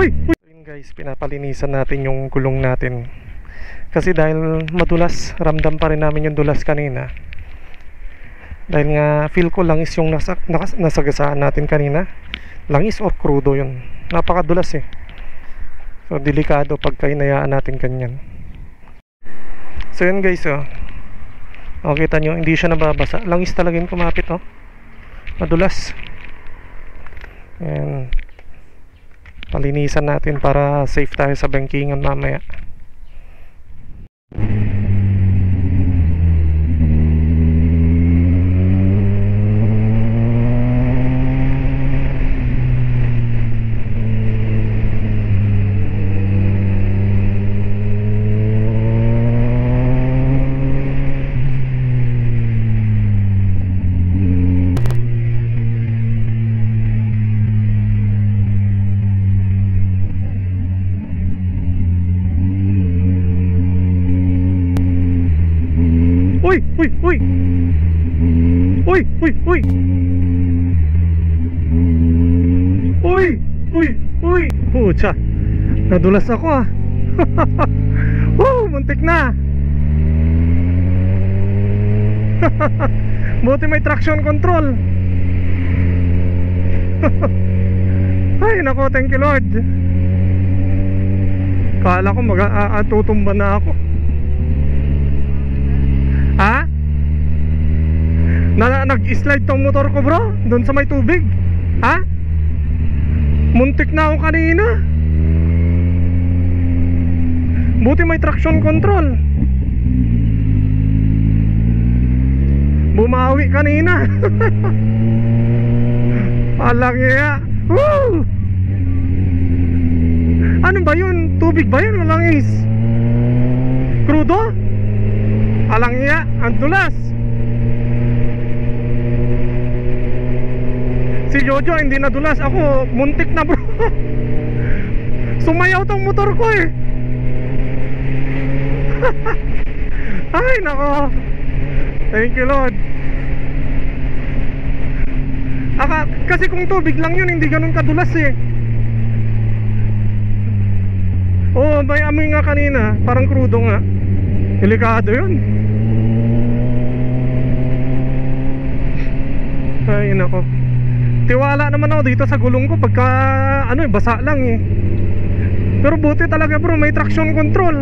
Uy! Uy! Yun guys, pinapalinisan natin yung gulong natin. Kasi dahil madulas, ramdam pa rin namin yung dulas kanina. Dahil nga feel ko langis yung nasagasaan natin kanina. Langis or crudo yun. Napakadulas eh. So delikado pagka hinayaan natin ganyan. So yun guys oh. O kita nyo, hindi siya nababasa. Langis talaga yung kumapit oh. Madulas. Ayan. Palinisan natin para safe tayo sa bankingan mamaya. Uy! Uy! Uy! Uy! Uy! Uy! Uy! Uy! Uy! Pucha! Nadulas ako ah! Muntik na! Buti may traction control! Ay nako, thank you Lord! Kala ko mag-tutumba na ako. Ha? Nag-slide tong motor ko bro doon sa may tubig. Ha? Muntik na ako kanina. Buti may traction control. Bumawi kanina. Alang iya. Woo! Ano ba yun? Tubig ba yun o langis? Crudo? Alang iya, ang dulas. Si Jojo hindi nadulas, ako muntik na bro. Sumayaw tong motor ko eh. Ay nako, thank you Lord. Kasi kung tubig lang yun, hindi ganun kadulas eh. Oh, may amoy nga kanina, parang crudo nga. Delikado yun. Ay nako. Tiwala naman ako dito sa gulong ko pagka basa lang eh. Pero buti talaga bro, may traction control.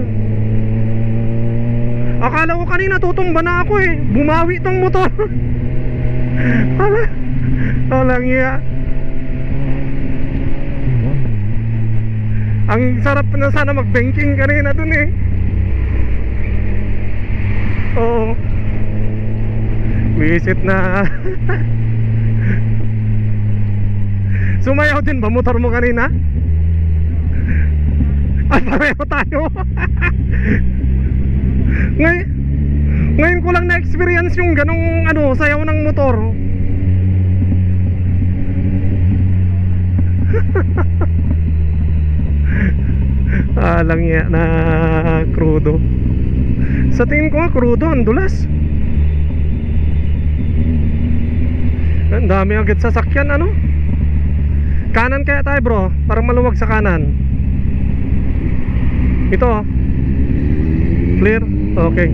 Akala ko kanina tutumba na ako eh. Bumawi tong motor. Alang iya. Ang sarap na sana mag-banking kanina dun eh. Oo. Visit na. Sumayaw din ba motor mo kanina? Ay, pareho tayo. Ngayon ko lang na-experience yung ganong sayaw ng motor. Alang ya na crudo. Sa tingin ko nga crudo, ang dulas. Ang dami agad sasakyan Kanan kaya tayo bro, parang maluwag sa kanan. Ito clear? Okay.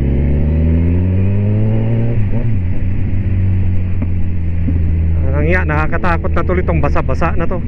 Nakakatakot na tuloy itong basa-basa na to.